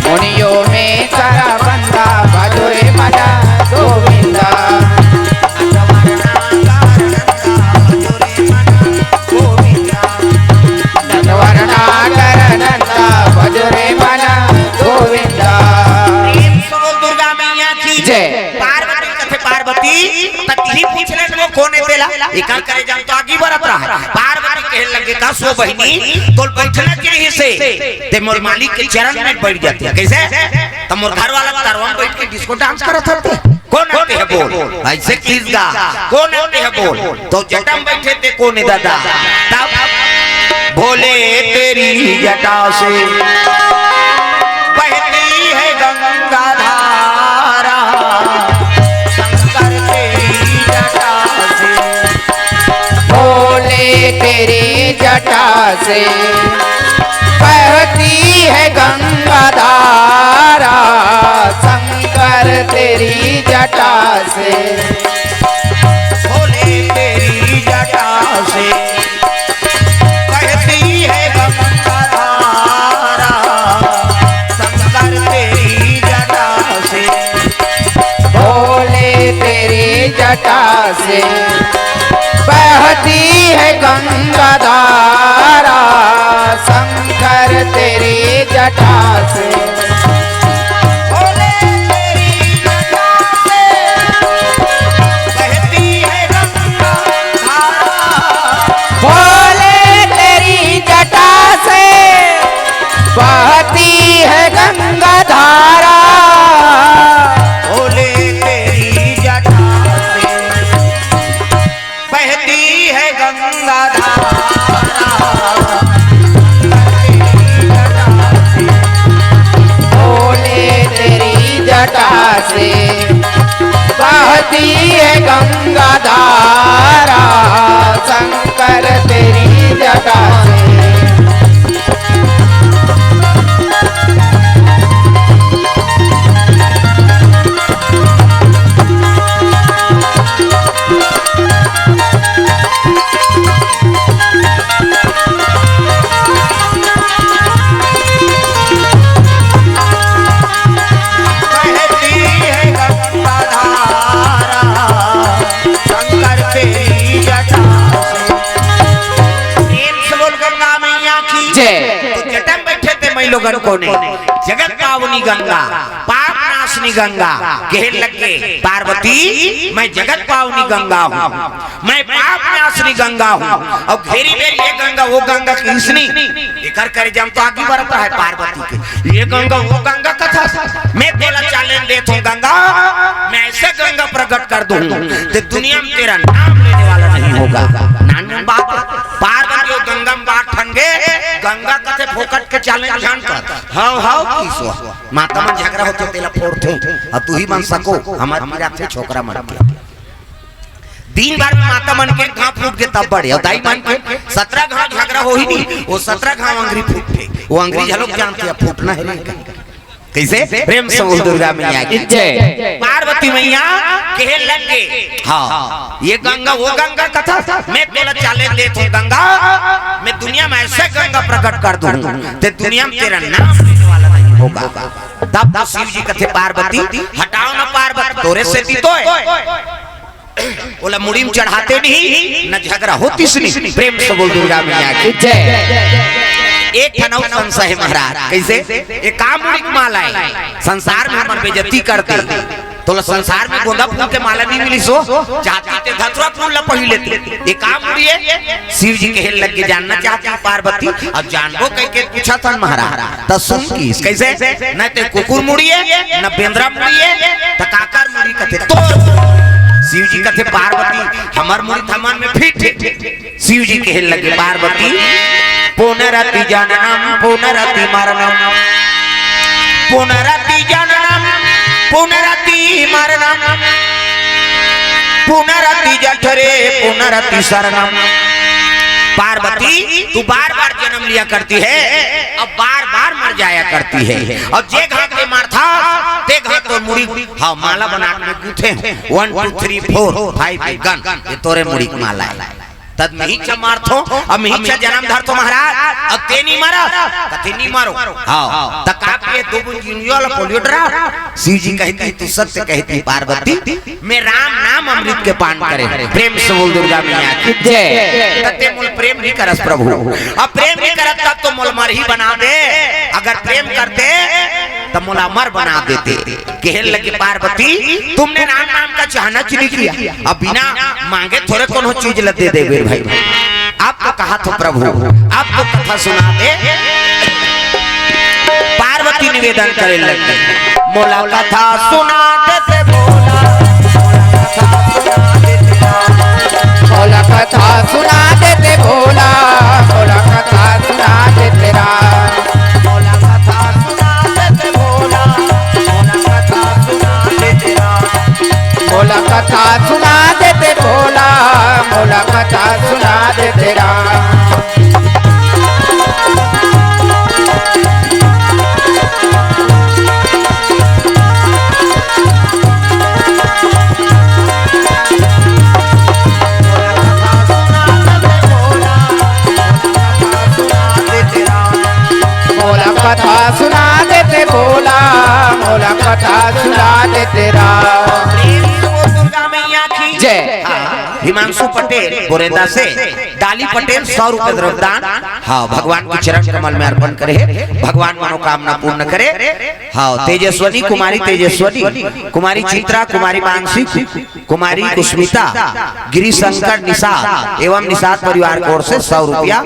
मुनियों में सरबंदा भजोरे मना गोविंदा भजोरे मना गोविंदा। दुर्गा मैया की जय। पार्वती कथे पार्वती तती पूछले वो कोने देला एका करे जाम तो आगे बढ़त रहा। पार्वती कहे लगे का सो बहिनी तोल बैठना के रही से ते मोर मालिक के चरण में बैठ जाती है कैसे त मोर घर वाला तरवा बैठ के डिस्को डांस करत हते कौन आते है बोल ऐसे किस गा कौन आते है बोल तो जटा में बैठे थे कोने दादा तब भोले तेरी जटा से बहती है गंगा धारा शंकर तेरी जटा से भोले तेरी जटा से बहती है गंगा धारा शंकर तेरी जटा से भोले तेरी जटा से बहती है गंगा धारा शंकर तेरी जटा से भोले तेरी जटा से बहती है गंगा धारा शंकर तेरी जटा से भोले तेरी जटा से बहती है गंगा धारा भोले तेरी जटा से बहती है गंगा धारा भोले तेरी जटा से बहती है गंगा धारा भोले तेरी जटा से बहती है गंगा धारा शंकर तेरी जटा से लोगन को ने जगत पावनी गंगा पाप नाशनी गंगा कहे लगे पार्वती मैं जगत पावनी गंगा हूँ मैं पाप नाशनी गंगा हूँ और घेरी मेरी ये गंगा वो गंगा कृष्णी लेकर करे जम तो आगे बढ़ता है पार्वती के ये गंगा वो गंगा कथा मैं तेरा चैलेंज देता हूँ गंगा मैं ऐसे गंगा प्रकट कर दूँ तो दुनिया में तेरा नाम लेने वाला नहीं होगा नान बात पार्वती गंगा में बात ठंगे गंगा कथे फोकट के चैलेंज जानकर हां हां किसो माता मन झगड़ा होते तेला फोड़ते अब तू ही बन सको हमार मेरा से छोकरा मर गया दिन भर में माता मन के घाव फूट के तब बढ़े और दाई मन के 17 घाव झगड़ा हो ही नहीं वो 17 घाव अंगरी फूटे वो अंगरी झलोक जानते हैं फूटना है रे कैसे प्रेम से दुर्गा मैया की जय। पार्वती मैया कहे लगे हाँ ये गंगा वो गंगा कथा मैं तेरा चैलेंज देता हूँ गंगा मैं दुनिया में ऐसे गंगा प्रकट कर दूँ ते दुनिया में तेरा नाम लेने वाला नहीं होगा तब शिव जी कथे पार्वती हटाओ ना पार्वती तोरे से दी तो बोला मुड़ी में चढ़ाते नहीं न झगड़ा होती सुनी प्रेम से बोल दुर्गा मैया की जय। एक ठनौ संशय है महाराज कैसे एक काम मुड़ी की माला है संसार में हमन बेइज्जती करते तो संसार में गोंदा फूल के माला नहीं मिली सो चाहती ते धतुरा फूल ला पही लेती ये काम मुड़ी है शिव जी के लग के जानना चाहती है पार्वती और जानबो कह के पूछा था महाराज त सुन की कैसे न ते कुकुर मुड़ी है न बेंद्रा मुड़ी है त काकर मुड़ी कथे तो शिव जी कथे पार्वती हमार मुड़ी थमान में फिट शिव जी के लगे पार्वती पुनरति जननम पुनरति मरणम पुनरति जननम पुनरति मरणम पुनरति जठरे पुनरति शरणम। पार्वती तू बार बार जन्म लिया करती है अब बार बार मर जाया करती है और जे घाट के मार था ते घाट तो मुड़ी हाँ माला बना के गूथे 1 2 3 4 5 गन ये तोरे मुड़ी की माला है तद नहीं मारथो अब नहीं जन्म धर तो महाराज अब ते नहीं मारा कथे नहीं मारो हां त का के दो बुंजियो पोलियो डरा शिव जी कहती तू सत्य कहती पार्वती मैं राम नाम अमृत के पान करे प्रेम से बोल दुर्गा मैया की जय तते मोल प्रेम नहीं करस प्रभु अब प्रेम नहीं करत तब तो मोल मर ही बना दे अगर प्रेम करते तो मोल अमर बना देते कहल लगे पार्वती तुमने राम नाम का चाहना नहीं किया अब बिना मांगे थोड़े कौन चीज लते दे भाई आपको कहा तो प्रभु आपको कथा सुना दे पार्वती निवेदन करे लगी मोला कथा सुना दे बोला मोला कथा सुना देते भोला मोला कथा सुना दे तेरा मोला कथा सुना दे बोला मोला कथा सुना दे तेरा मोला कथा सुना देते भोला मोला कथा सुना दे तेरा मोला कथा सुना देते भोला मोला कथा सुना दे तेरा दुर्गा मैया की जय हिमांशु पटेल बोरेंदा से डाली पटेल 100 रुपए द्रव्यदान हाँ भगवान के चरण कमल में अर्पण करे भगवान मनोकामना पूर्ण करे हाँ तेजस्वनी कुमारी तेजस्वनी कुमारी चित्रा कुमारी मानसी कुमारी कुस्मिता गिरी शंकर निषाद एवं निषाद परिवार की ओर से 100 रुपया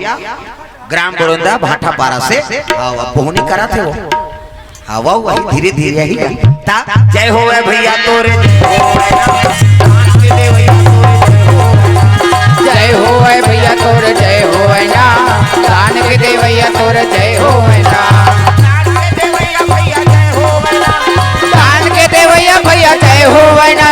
ग्राम बोरेंदा भाटापारा से पहुनी करा थे वो हाँ वही धीरे धीरे ही जय हो भैया तोरे जय हो भैया तोर जय हो ना दान के दे भैया तोर जय हो ना दान के दे भैया भैया जय हो ना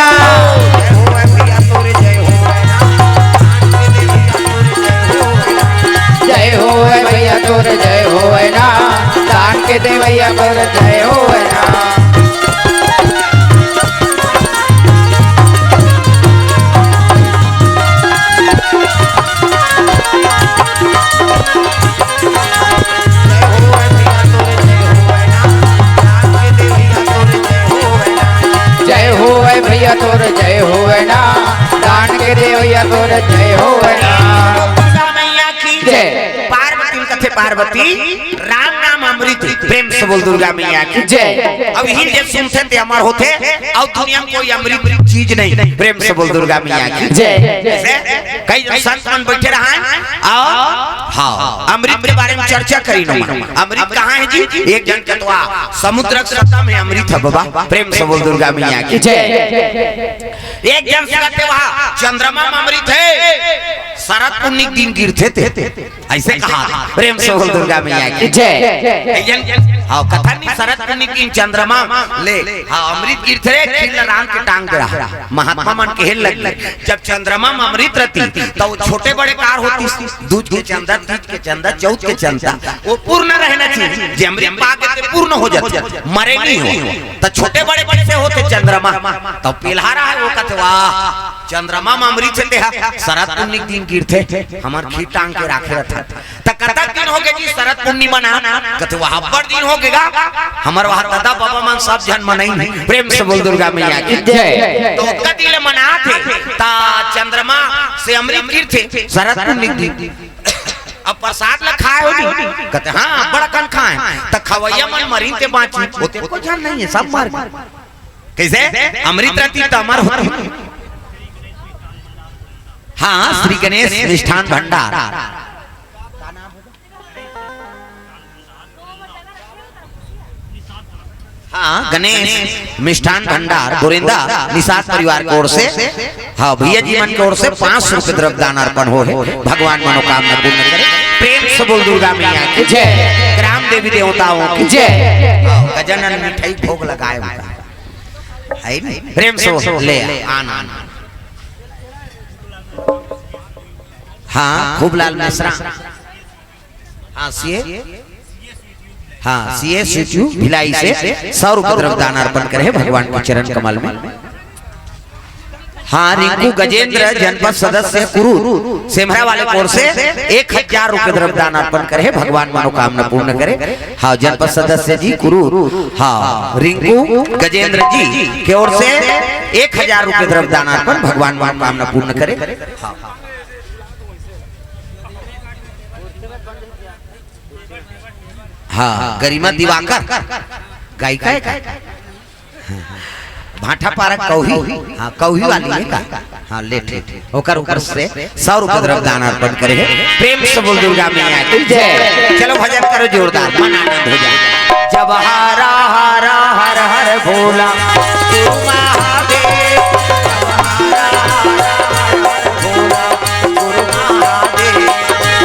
जय हो भैया तोर जय हो ना दान के दे भैया तोर जय हो ना जय हो भैया तोर जय हो ना दान के दे भैया तोर जय हो ना जय पार्वती कथे पार्वती राम नाम अमृत प्रेम से बोल दुर्गा मैया की जय अब ही जब सुनते थे अमर होते और दुनिया में कोई अमृत चीज नहीं प्रेम से बोल दुर्गा मैया की जय कई संत मन बैठे रहा और हाँ अमृत के बारे में चर्चा करी अमृत कहाँ है जी एक जन कतवा समुद्र सत्ता में अमृत है बाबा प्रेम से बोल दुर्गा मैया की जय एक जन कहते वहाँ चंद्रमा में अमृत है शरद पुण्य दिन गिरते थे ऐसे कहा प्रेम से बोल दुर्गा मैया की जय हाँ कथा नहीं शरद पुण्य दिन चंद्रमा ले हाँ अमृत गिरते खिल राम के टांग रहा महात्मा मन के हेल लग जब चंद्रमा में अमृत रहती तो छोटे बड़े कार होती दूध के चंदा तीज के चंदा चौथ के चंदा वो पूर्ण रहना चाहिए जे अमृत पाके पूर्ण हो जाते मरे नहीं हो तो छोटे बड़े बड़े से होते चंद्रमा तो पिलहारा है वो कहते वाह चंद्रमा में अमृत से शरद पुण्य दिन गिरते हमार खीर टांग के राखे रहता तो कता दिन हो गए जी शरद पुण्य मना कहते वहां बड़ दिन हो गएगा हमार वहां दादा बाबा मन सब जन मनाई प्रेम से बोल दुर्गा मैया की जय तो कदी ले मना थे ता चंद्रमा से अमृत गिरते शरद पुण्य दिन अब प्रसाद ल खाए हो कहते हां बड़ा कन खाए त खवैया मन मरीन ते बाची होते को जान नहीं है सब मार कैसे अमृत रहती त अमर होती हाँ श्री गणेश मिष्ठान भंडार हाँ गणेश मिष्ठान भंडार गोरिंदा निषाद परिवार की ओर से हाँ भैया जी मन की ओर से 500 रुपए द्रव्यदान अर्पण हो भगवान मनोकामना पूर्ण करे प्रेम से बोल दुर्गा मैया की जय ग्राम देवी देवताओं की जय गजानन मिठाई भोग लगाए है प्रेम से ले आना हाँ खूब लाल मिश्रा हाँ सीए सीचू भिलाई से 100 रुपए द्रव्यदान अर्पण करे भगवान के चरण कमल में हाँ, रिंकू गजेंद्र जनपद सदस्य कुरू सेमरा वाले कोर से 1000 रुपए द्रव्यदान अर्पण करे, भगवान मनोकामना पूर्ण करे। हाँ, जनपद सदस्य जी कुरू, हाँ रिंकू गजेंद्र जी की ओर से 1000 रुपए द्रव्यदान अर्पण, भगवान मनोकामना पूर्ण करे। हाँ, गरिमा दिवाकर गायिका है, भाटा पारा कौही, हाँ कौही वाली है का, हाँ ले ओकर ऊपर से 100 रुपए द्रव्यदान अर्पण करे। प्रेम से बोल दुर्गा मैया की जय। चलो भजन करो जोरदार, मन आनंद हो जाए। जब हरा हरा हर हर भोला महादेव,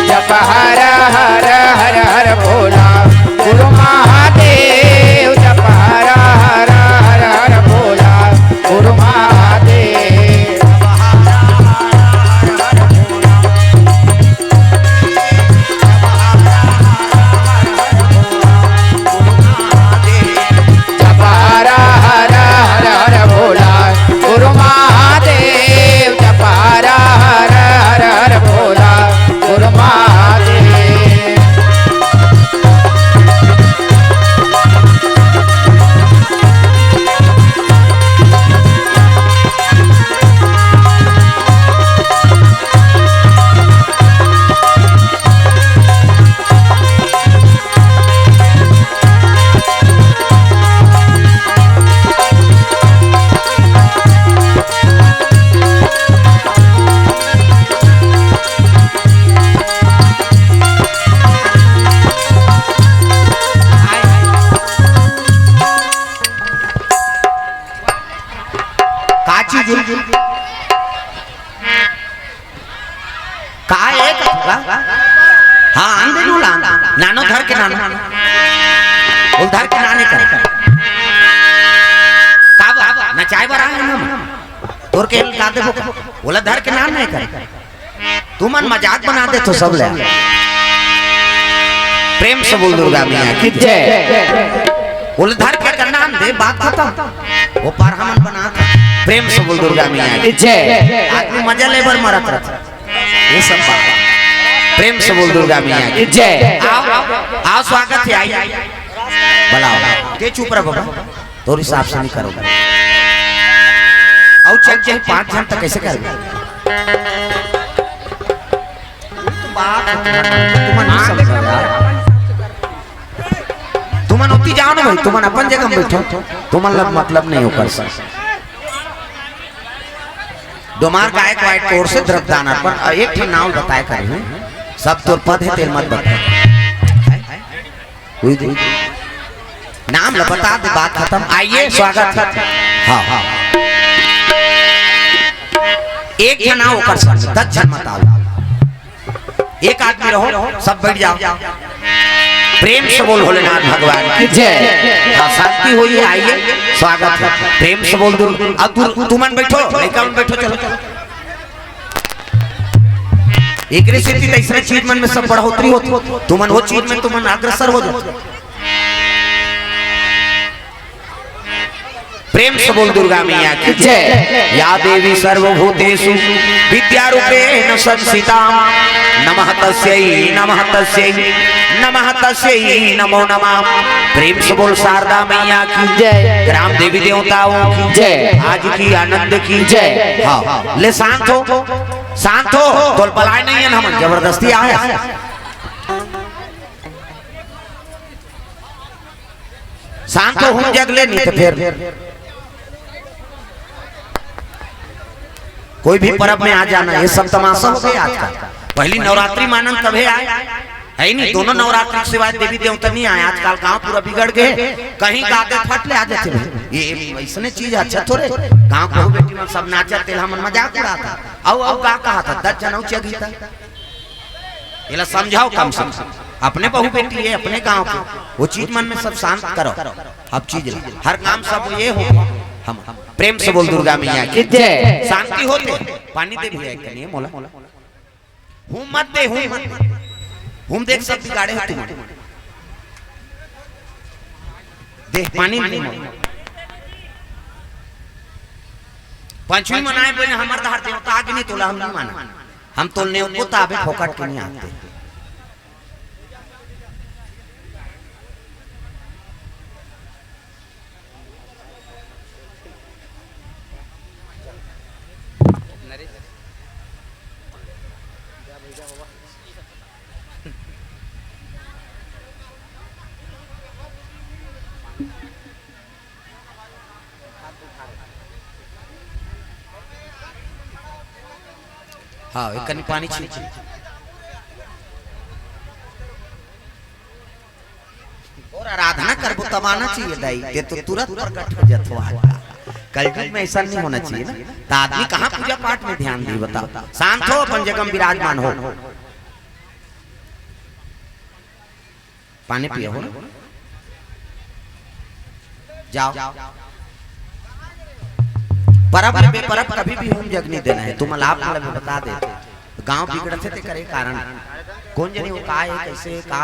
जब हर हर हर हर भोला गुरु महादेव, जब हर हर हर हर भोला गुरु महादेव, जब हर हर हर हर भोला गुरु महादेव, जब हर हर हर हर भोला गुरु महादेव। हाँ आंदे नो लान नानो धर के नानो उधर के नाने कर काबा नचाए बर आए ना तोर के ला दे बोला धर के नान नहीं कर, तू मन मजाक बना दे तो सब ले। प्रेम से बोल दुर्गा मैया की जय। बोले धर के नाम दे, बात खत्म, वो पार हमन बना था। प्रेम से बोल दुर्गा मैया की जय। आदमी मजा ले बर मरत रहता, ये सब बात। प्रेम से बोल दुर्गा मैया की जय। आओ स्वागत है, आई बुलाओ। ते चुप रहो बाबा, तोर हिसाब से नहीं करोगे। आओ चल चल 5 जन तक कैसे करोगे? तुमन उठी जाओ ना भाई, तुमन अपन जगह में बैठो, तुमन लग मतलब नहीं होकर सर। डोमार गायक वाइट कोर से द्रव्यदान अर्पण, एक ठे नाम बताए कर हूं, सब तोर पद है, तेल मत बता, नाम ल बता दे, बात खत्म। आइए स्वागत है। हाँ हाँ, एक जना होकर सर 10 जन मत आओ, एक आदमी रहो, सब बैठ जाओ। प्रेम से बोल भोलेनाथ भगवान की जय। शांति हुई, आइए स्वागत है। प्रेम से बोल दूर, अब तुमन बैठो, लड़का मन बैठो, चलो एक रेसिपी ऐसा चीज मन में सब बढ़ोतरी होती, तुमन वो चीज में तुमन अग्रसर हो जाओ। प्रेम से बोल दुर्गा मैया की जय। या देवी सर्वभूतेषु विद्यारूपेण संस्थिता, नमः तस्यै नमः तस्यै नमः तस्यै नमो नमः। प्रेम से बोल शारदा मैया की जय। ग्राम देवी देवताओं की जय। आज की आनंद की जय। हाँ ले शांत हो, शांत हो, तो बलाए नहीं है, हम जबरदस्ती आए। शांत हो, हम जगले नहीं तो फिर कोई भी पर्व में आ जाना, ये सब तमाशा हो गया आज का। पहली नवरात्रि मानन तभी आए, है नहीं, दोनों नवरात्रि के सिवाय देवी देवता नहीं आए। आजकल गांव पूरा बिगड़ गए, कहीं गाते फट ले आ जाते। ये ऐसने चीज अच्छा थोड़े, गांव को बेटी में सब नाचते, हम मजाक उड़ाता। आओ गा कहा था 10 जन चगी था, ये समझाओ कम से कम। अपने बहू बेटी है, अपने गांव की, वो चीज मन में सब शांत करो। अब चीज हर काम सब ये हो, हम प्रेम से बोल दुर्गा मैया की जय। शांति होते, पानी दे भैया कनिए मोला, हूं मत दे, हूं देख सब बिगाड़े हो तुम, देख पानी नहीं। पंचमी मनाए बोले हमार दहार देवता आगे नहीं तोला हम नहीं माना हम तोलने उनको ताबे फोकट के नहीं आते। हाँ एक कनी पानी छींच और आराधना करबो तब आना चाहिए दाई ये तो तुरंत प्रकट हो जातो कलयुग में ऐसा नहीं होना चाहिए ना। तो आदमी कहाँ पूजा पाठ में ध्यान दी बताओ, शांत हो अपन जगह विराजमान हो, पानी पियो हो ना जाओ। परब में बेपरब कभी भी होम जग नहीं देना है। तुम लाभ में बता दे गांव बिगड़ते थे करे कारण कौन जनी वो का है कैसे का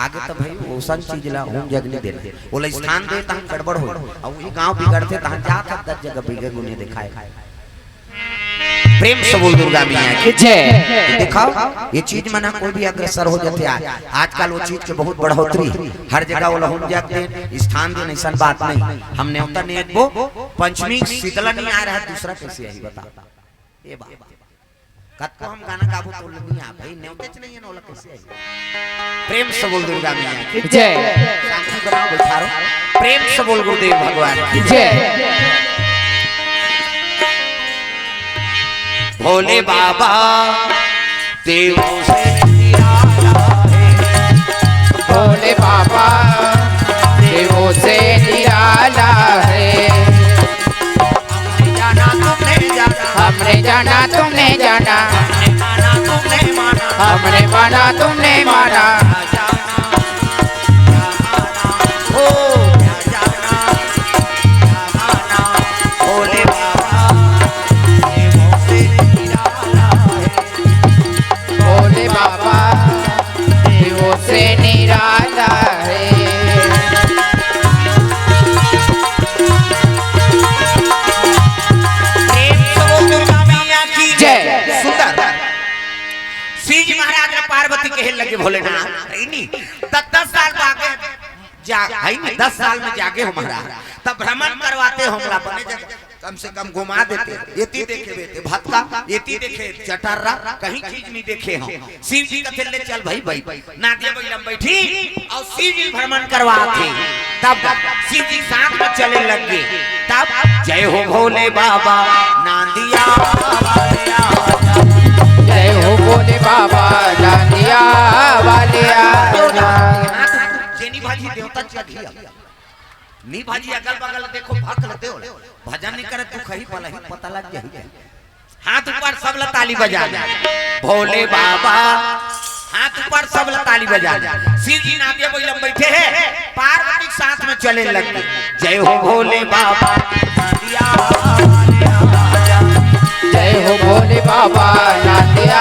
आगे तो भाई वो सन चीज ला होम जग नहीं देना बोला स्थान दे तहां गड़बड़ हो और वही गांव बिगड़ते तहां जा तक 10 जगह बिगड़ गुने दिखाए। प्रेम से बोल दुर्गा मैया की जय। दिखाओ ये चीज मना कोई भी अग्रसर हो जाते है आजकल वो चीज के बहुत बढ़ोतरी हर जगह वो होम जग दे स्थान दे ऐसा बात नहीं। हमने उतना नहीं वो पंचमी शीतला नहीं आ रहा है दूसरा कैसे आई बता ये बात कत को हम गाना गाबो तो नहीं आ भाई नेवतेच नहीं है नौला कैसे आई। प्रेम से बोल दुर्गा मैया की जय। शांति बनाओ बैठारो प्रेम से बोल गुरुदेव भगवान की जय। भोले बाबा देवों से निराला है, भोले बाबा देवों से निराला है। हमने जाना तुमने जाना, हमने माना तुमने माना। भोले बाबा देवों से निराला है, भोले बाबा देवों से निराला है। श्री महाराज ने पार्वती कहे लगे भोलेनाथ नहीं 10 साल आगे है नहीं 10 साल में जागे हो महाराज तब भ्रमण करवाते हमला बने जगह कम से कम घुमा देते एती देखे बेटे भक्का एती देखे चटर्रा कहीं चीज नहीं देखे हम। शिव जी का ले चल भाई भाई नादिया बैलम बैठी और शिव जी भ्रमण करवाते तब शिव जी साथ में चले लग गए तब जय हो भोले बाबा नादिया जय हो भोले बाबा नादिया वाले जेनी भाजी देवता चढ़िया नी भाजी अगल बगल देखो भक लेते हो भजन नहीं करे तू कहीं पला ही पता लग जाए हाथ ऊपर सब ताली बजा भोले बाबा हाथ ऊपर सब ताली बजा शिव जी नादिया बैलम बैठे हैं पार्वती साथ में चले लगे जय हो भोले बाबा नादिया जय हो भोले बाबा नादिया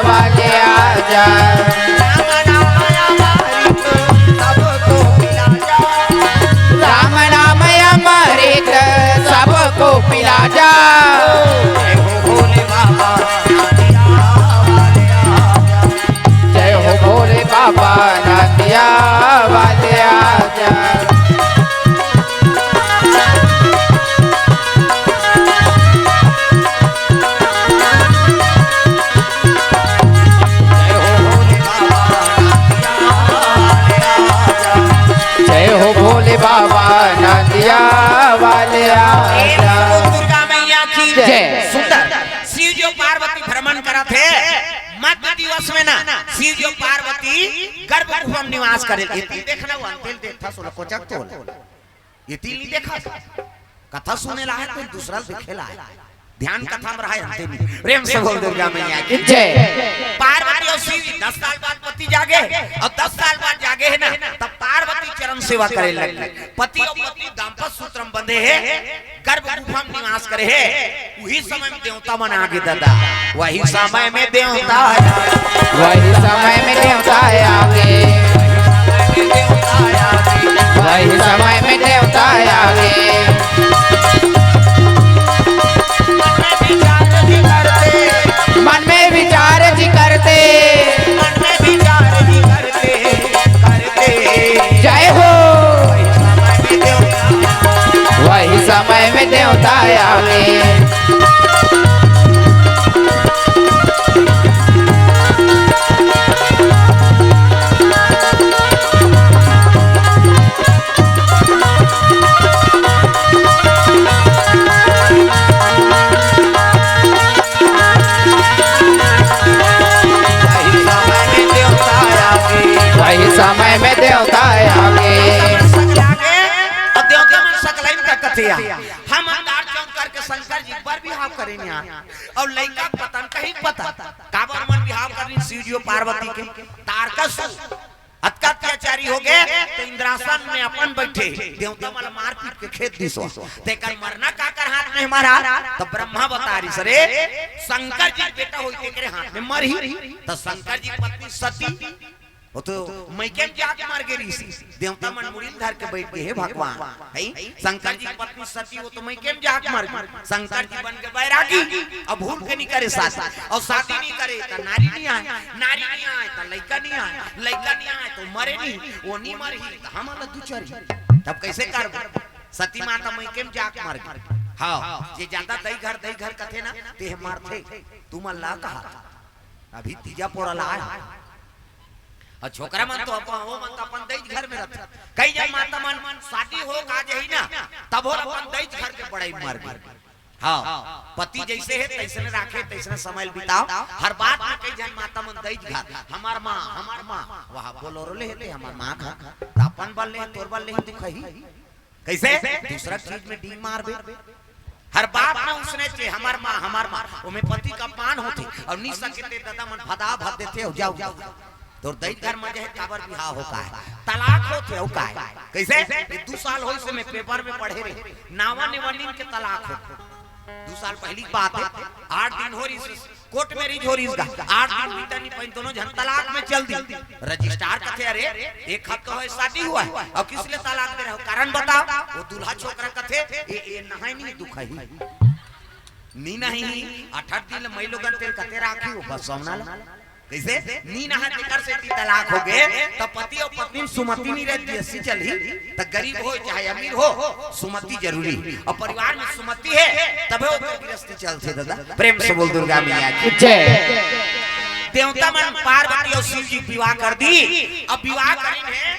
वाले आजा। राम नाम अमृत सबको पिला जा। जय हो भोले बाबा जय हो भोले बाबा नादिया वाले आजा। भोले बाबा नादिया वाले आजा। दुर्गा मैया की जय। सुंदर शिव जी पार्वती भ्रमण करा थे मध्य दिवस में ना शिव जी पार्वती गर्भगृह में निवास करे इति देखना वो अंतिल देखता सोला कोचक तो इति नहीं देखा कथा सुने ला है कोई दूसरा देखेला है ध्यान कथा में रहा है प्रेम से बोल दुर्गा मैया की जय। पार्वती और शिव 10 साल बाद पति जागे और 10 साल बाद जागे है ना तब पार्वती चरण सेवा करे लगे पति और पत्नी दाम्पत्य सूत्र में बंधे हैं गर्भगृह में निवास करे हैं वही समय में देवता मन आगे दादा वही समय में देवता वही समय में देवता आगे वही समय में देवता आगे। में देवता आवे वही समय में देवता आवे और देवता मन सकलाइन का कथिया हम अंदार चौक करके शंकर जी पर बिहाव करें यहाँ और लड़का पतन कहीं पता काबर मन बिहाव करनी शिव जी पार्वती के तारकस अत्याचारी हो गए तो इंद्रासन में अपन बैठे देवता मन मार पीट के खेत दिसो तेकर मरना काकर हाथ में मारा तो ब्रह्मा बता रही सरे शंकर जी बेटा होई तेरे हाथ में मरही तो शंकर जी पत्नी सती वो तो मैकेन जाके मार गेली देवता मन मुड़ी धर के बैठ गए हे भगवान है शंकर जी पत्नी सती वो तो मैकेन जाके मार गई शंकर जी बन के बैरागी अब भूल के नहीं करे शादी और शादी नहीं करे तो नारी नहीं आए तो लड़का नहीं आए तो मरे नहीं वो नहीं मरी तो हम अलग दूचरी तब कैसे कर सती माता मैकेन जाके मार गई हां ये ज्यादा दई घर कथे ना ते मारथे तुम अल्लाह कहा अभी तीजा पोरा लाए और छोकरा मन तो अपन दई घर में रहता कई जब माता मन शादी हो गा जही ना तब हो अपन दई घर के बड़ाई मार गई हां पति जैसे है तैसे राखे तैसे समय बिताओ हर बात में कई जन माता मन दई घर हमार मां वहां बोलोरो ले हेते हमार मां खा अपन बल ले तोर बल ले दुखही कैसे दूसरा चीज में डी मारबे हर बात में उसने चे हमार मां ओमे पति का अपमान होती और नी सकते दादा मन भदा भद देते हो जाओ तो दई घर में जे काबर बिहाव होता है तलाक होते हो का कैसे 2 साल होई से मैं पेपर में पढ़े रे नावा निवनिन के तलाक हो 2 साल पहली बात है 8 दिन हो रही कोर्ट में रिज हो रही इसका 8 दिन बीता नहीं पाइन दोनों जन तलाक में चल दी रजिस्ट्रार कहते अरे एक हफ्ता हो शादी हुआ है और किस लिए तलाक दे रहे हो कारण बताओ वो दूल्हा छोकरा कहते ये नहीं दुख है नी नहीं 8 दिन मई लोगन तेल कहते राखी हो बस सोना कैसे नी नहा देकर से तलाक हो गए तो पति और पत्नी सुमति नहीं रहती ऐसी चली तो गरीब हो चाहे अमीर हो सुमति जरूरी और परिवार में सुमति है तब वो गृहस्थी चलते दादा प्रेम से बोल दुर्गा मैया की जय देवता मन पार्वती और शिव जी विवाह कर दी अब विवाह करेंगे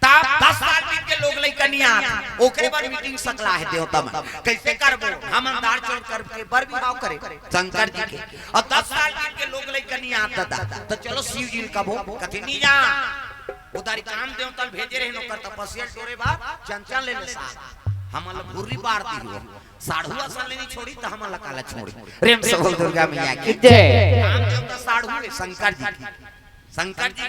तब 10 साल बीत के लोग लइका नहीं आत ओकरे बार मीटिंग सकला है देवता में कैसे करबो हम अंधार चोर करके बर विवाह करे शंकर जी के और 10 साल बीत के लोग लइका नहीं आता तो चलो शिव जी कबो कथि नहीं जा उधारी काम देवता भेजे रहे नौकर तपस्या तोरे बा चंचल ले साथ हमल भूरी बार दी हो साढ़ू असल नहीं छोड़ी तो हमल काला छोड़ी प्रेम से बोल दुर्गा मैया की जय काम देवता साढ़ू शंकर जी